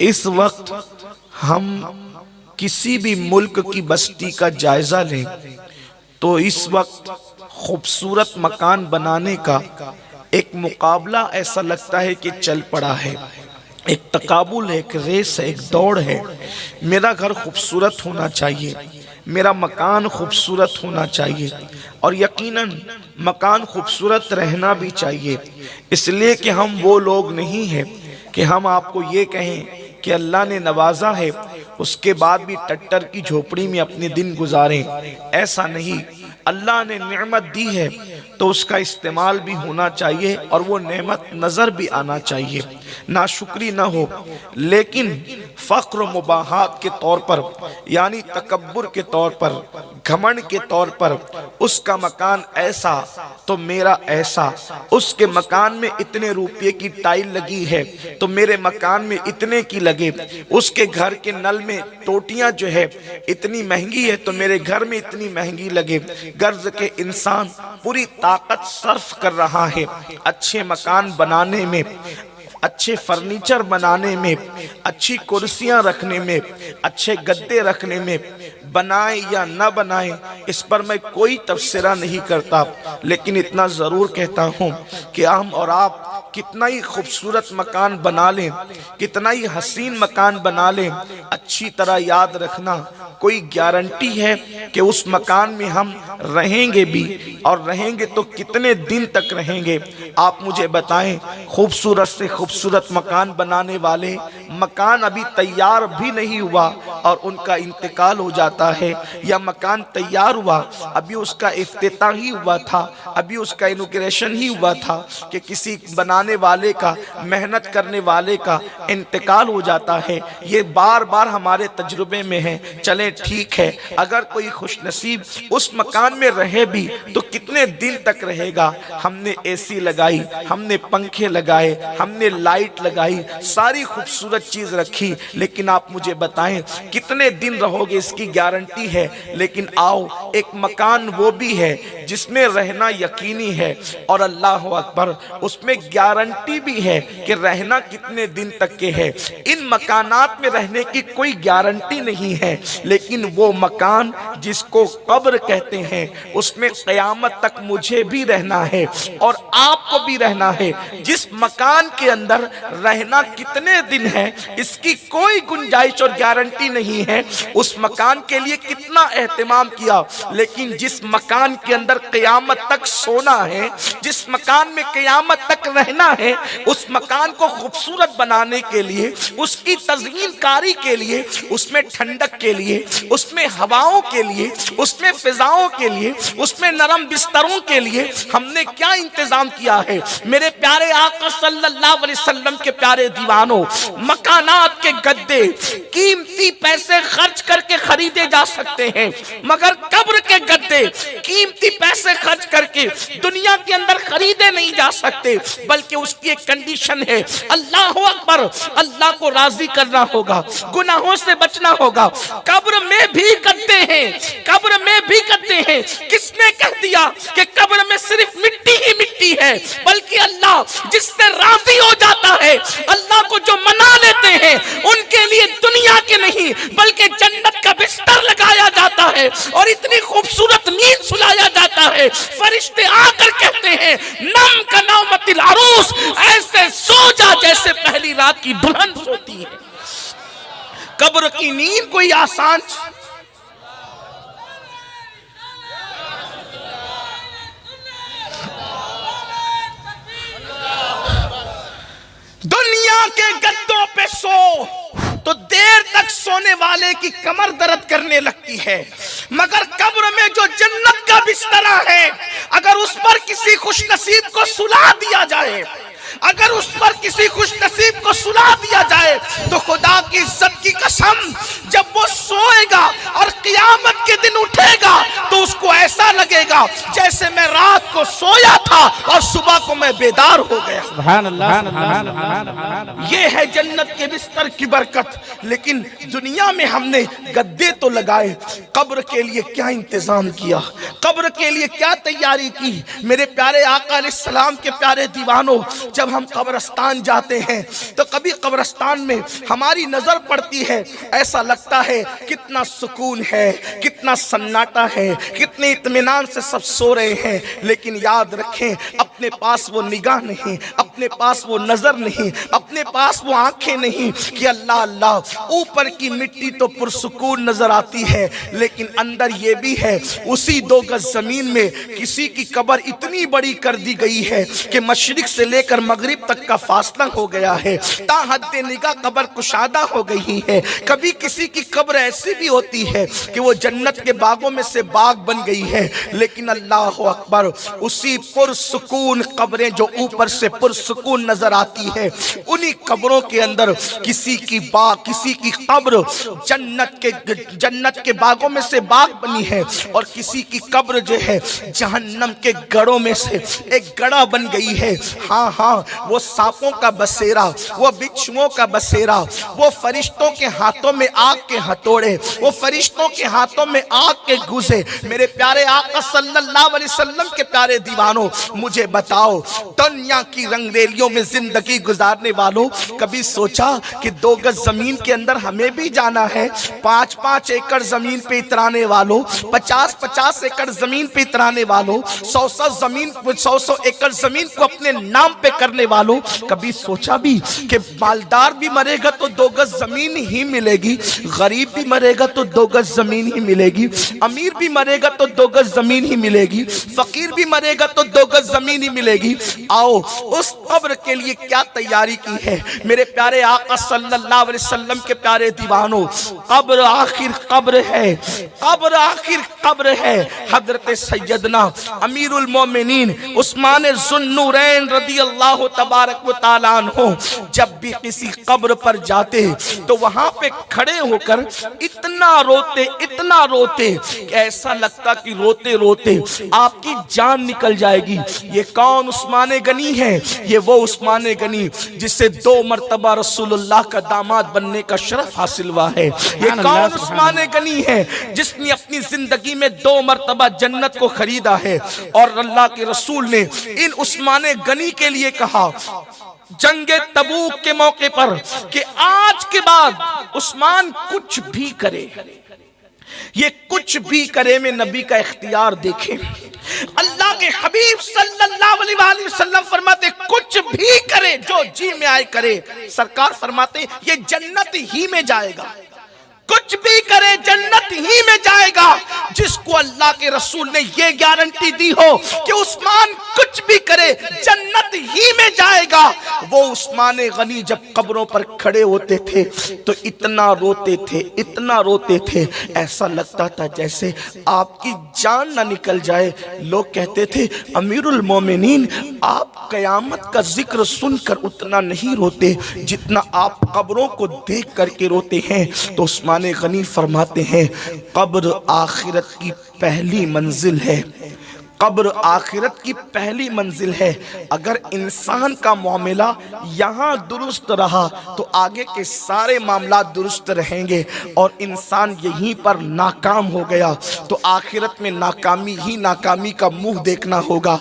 اس وقت ہم کسی بھی ملک کی بستی کا جائزہ لیں تو اس وقت خوبصورت مکان بنانے کا ایک مقابلہ ایسا لگتا ہے کہ چل پڑا ہے، ایک تقابل ہے، ایک ریس ہے، ایک دوڑ ہے۔ میرا گھر خوبصورت ہونا چاہیے، میرا مکان خوبصورت ہونا چاہیے، اور یقیناً مکان خوبصورت رہنا بھی چاہیے، اس لیے کہ ہم وہ لوگ نہیں ہیں کہ ہم آپ کو یہ کہیں کہ اللہ نے نوازا ہے اس کے بعد بھی ٹٹر کی جھوپڑی میں اپنے دن گزاریں۔ ایسا نہیں، اللہ نے نعمت دی ہے تو اس کا استعمال بھی ہونا چاہیے اور وہ نعمت نظر بھی آنا چاہیے، ناشکری نہ ہو۔ لیکن فخر و مباحات کے طور پر، یعنی تکبر کے طور پر، گھمنڈ کے طور پر، اس کا مکان ایسا تو میرا ایسا، اس کے مکان میں اتنے روپے کی ٹائل لگی ہے تو میرے مکان میں اتنے کی لگے، اس کے گھر کے نل میں ٹوٹیاں جو ہے اتنی مہنگی ہے تو میرے گھر میں اتنی مہنگی لگے۔ غرض کہ انسان پوری طاقت صرف کر رہا ہے اچھے مکان بنانے میں، اچھے فرنیچر بنانے میں، اچھی کرسیاں رکھنے میں، اچھے گدے رکھنے میں۔ بنائیں یا نہ بنائیں اس پر میں کوئی تبصرہ نہیں کرتا، لیکن اتنا ضرور کہتا ہوں کہ ہم اور آپ کتنا ہی خوبصورت مکان بنا لیں، کتنا ہی حسین مکان بنا لیں، اچھی طرح یاد رکھنا کوئی گارنٹی ہے کہ اس مکان میں ہم رہیں گے بھی، اور رہیں گے تو کتنے دن تک رہیں گے؟ آپ مجھے بتائیں، خوبصورت سے خوبصورت مکان بنانے والے مکان ابھی تیار بھی نہیں ہوا اور ان کا انتقال ہو جاتا ہے، یا مکان تیار ہوا ابھی اس کا افتتاح ہی ہوا تھا، ابھی اس کا انوگریشن ہی ہوا تھا کہ کسی بنانے والے کا، محنت کرنے والے کا انتقال ہو جاتا ہے۔ یہ بار بار ہمارے تجربے میں ہے۔ چلیں ٹھیک ہے، اگر کوئی خوش نصیب اس مکان میں رہے بھی تو کتنے دن تک رہے گا؟ ہم نے اے سی لگائی، ہم نے پنکھے لگائے، ہم نے لائٹ لگائی، ساری خوبصورت چیز رکھی، لیکن آپ مجھے بتائیں کتنے دن رہو گے؟ اس کی گارنٹی ہے۔ لیکن آؤ، ایک مکان وہ بھی ہے جس میں رہنا یقینی ہے، اور اللہ اکبر، اس میں گارنٹی بھی ہے کہ رہنا کتنے دن تک کے ہے۔ ان مکانات میں رہنے کی کوئی گارنٹی نہیں ہے، لیکن وہ مکان جس کو قبر کہتے ہیں اس میں قیامت تک مجھے بھی رہنا ہے اور آپ کو بھی رہنا ہے۔ جس مکان کے اندر رہنا کتنے دن ہے اس کی کوئی گنجائش اور گارنٹی نہیں ہے، اس مکان کے لیے کتنا اہتمام کیا، لیکن جس مکان کے اندر قیامت تک سونا ہے، جس مکان میں قیامت تک رہنا ہے، اس مکان کو خوبصورت بنانے کے لیے، اس کی تزئین کاری کے لیے، اس میں ٹھنڈک کے لیے، اس میں ہواؤں کے لیے، اس میں فضاؤں کے لیے، اس میں نرم بستروں کے لیے ہم نے کیا انتظام کیا ہے؟ میرے پیارے آقا صلی اللہ علیہ وسلم کے پیارے دیوانوں، مکانات کے گدے قیمتی پیسے خرچ کر کے خریدے جا سکتے ہیں، مگر قبر کے گدے قیمتی پیسے خرچ کر کے دنیا کے اندر خریدے نہیں جا سکتے، بلکہ اس کی ایک کنڈیشن ہے، اللہ اکبر، اللہ کو راضی کرنا ہوگا، گناہوں سے بچنا ہوگا۔ قبر میں بھی کرتے ہیں، قبر میں بھی کرتے ہیں۔ کس نے کہہ دیا کہ قبر میں صرف مٹی ہی مٹی ہے؟ بلکہ اللہ جس سے راضی ہو جاتا ہے، اللہ کو جو منا لیتے ہیں، ان کے لیے دنیا کے نہیں بلکہ جنت کا بستر لگایا جاتا ہے اور اتنی خوبصورت نیند سلایا جاتا ہے، فرشتے آ کر کہتے ہیں نم کا نومت العروس، ایسے سو جا جیسے پہلی رات کی دلہن سوتی ہے۔ قبر کی نیند کوئی آسان دنیا کے گدوں پہ سو تو دیر تک سونے والے کی کمر درد کرنے لگتی ہے، مگر قبر میں جو جنت کا بستر ہے، اگر اس پر کسی خوش نصیب کو سلا دیا جائے، اگر اس پر کسی خوش نصیب کو سلا دیا جائے تو خدا کی عزت کی قسم، جب وہ سوئے گا اور قیامت کے دن اٹھے گا تو اس کو ایسا لگے لگے گا جیسے میں رات کو سویا تھا اور صبح کو میں بیدار ہو گیا۔ سبحان اللہ، سبحان اللہ۔ یہ ہے جنت کے بستر کی برکت۔ لیکن دنیا میں ہم نے گدے تو لگائے، قبر کے لیے کیا انتظام کیا، قبر کے لیے کیا تیاری کی؟ میرے پیارے آقا علیہ السلام کے پیارے دیوانوں، جب ہم قبرستان جاتے ہیں تو کبھی قبرستان میں ہماری نظر پڑتی ہے، ایسا لگتا ہے کتنا سکون ہے، کتنا سناٹا ہے، کتنے اطمینان سے سب سو رہے ہیں۔ لیکن یاد رکھیں اپنے پاس وہ نگاہ نہیں، اپنے پاس وہ نظر نہیں، اپنے پاس وہ آنکھیں نہیں کہ اللہ اللہ اوپر کی مٹی تو پرسکون نظر آتی ہے، لیکن اندر یہ بھی ہے اسی 2 گز زمین میں کسی کی قبر اتنی بڑی کر دی گئی ہے کہ مشرق سے لے کر مغرب تک کا فاصلہ ہو گیا ہے، تا حد نگاہ قبر کشادہ ہو گئی ہے۔ کبھی کسی کی قبر ایسی بھی ہوتی ہے کہ وہ جنت کے باغوں میں سے باغ بن گئی ہے، لیکن اللہ اکبر اسی پرسکون قبریں جو اوپر سے پرسکون نظر آتی ہے، انہی قبروں کے اندر کسی کی قبر جنت کے باغوں میں سے باغ بنی ہے، اور کسی کی قبر جو ہے جہنم کے گڑوں میں سے ایک گڑا بن گئی ہے۔ ہاں ہاں، وہ سانپوں کا بسیرا، وہ بچھوؤں کا بسیرا، وہ فرشتوں کے ہاتھوں میں آگ کے ہتھوڑے، وہ فرشتوں کے ہاتھوں میں آگ کے گوزے۔ میرے پیارے آقا صلی اللہ علیہ وسلم کے پیارے دیوانوں، مجھے بتاؤ دنیا کی رنگ ریلیوں میں زندگی گزارنے والوں، کبھی سوچا کہ 2 گز زمین کے اندر ہمیں بھی جانا ہے؟ 5-5 ایکڑ زمین پہ اترانے والوں، 50-50 ایکڑ زمین پہ اترانے والوں، 100 ایکڑ زمین کو اپنے نام پہ کرنے والوں، کبھی سوچا بھی کہ مالدار بھی مرے گا تو 2 گز زمین ہی ملے گی، غریب بھی مرے گا تو 2 گز زمین ہی ملے گی، امیر بھی مرے گا تو 2 گز زمین ہی ملے گی، فقیر بھی مرے گا تو 2 گز زمین ہی ملے گی؟ آؤ اس قبر کے لیے کیا تیاری کی ہے میرے پیارے آقا صلی اللہ علیہ وسلم کے پیارے دیوانوں؟ قبر آخر قبر ہے، قبر آخر قبر ہے۔ حضرت سیدنا امیر المومنین عثمان ذو النورین رضی اللہ تبارک و تعالیٰ عنہ جب بھی کسی قبر پر جاتے تو وہاں پہ کھڑے ہو کر اتنا روتے کہ ایسا لگتا کہ روتے روتے آپ کی جان نکل جائے گی۔ یہ کون عثمان غنی ہے؟ یہ وہ عثمان غنی جس سے 2 مرتبہ رسول اللہ کا داماد بننے کا شرف حاصل ہوا ہے۔ یہ کون عثمان غنی ہے جس نے اپنی زندگی میں 2 مرتبہ جنت کو خریدا ہے؟ اور اللہ کے رسول نے ان عثمان غنی کے لیے کہا جنگ تبوک کے موقع پر کہ آج کے بعد عثمان کچھ بھی کرے، یہ کچھ بھی کرے میں نبی کا اختیار دیکھیں۔ اللہ کے حبیب صلی اللہ علیہ وسلم فرماتے کچھ بھی کرے، جو جی میں آئے کرے۔ سرکار فرماتے یہ جنت ہی میں جائے گا، کچھ بھی کرے جنت ہی میں جائے گا۔ جس کو اللہ کے رسول نے یہ گارنٹی دی ہو کہ عثمان کچھ بھی کرے جنت ہی میں جائے گا، وہ عثمان غنی جب قبروں پر کھڑے ہوتے تھے تو اتنا روتے تھے ایسا لگتا تھا جیسے آپ کی جان نہ نکل جائے۔ لوگ کہتے تھے امیر المومنین آپ قیامت کا ذکر سن کر اتنا نہیں روتے جتنا آپ قبروں کو دیکھ کر کے روتے ہیں۔ تو عثمان غنی فرماتے ہیں قبر آخرت کی پہلی منزل ہے، قبر آخرت کی پہلی منزل ہے۔ اگر انسان کا معاملہ یہاں درست رہا تو آگے کے سارے معاملات درست رہیں گے، اور انسان یہیں پر ناکام ہو گیا تو آخرت میں ناکامی ہی ناکامی کا منہ دیکھنا ہوگا۔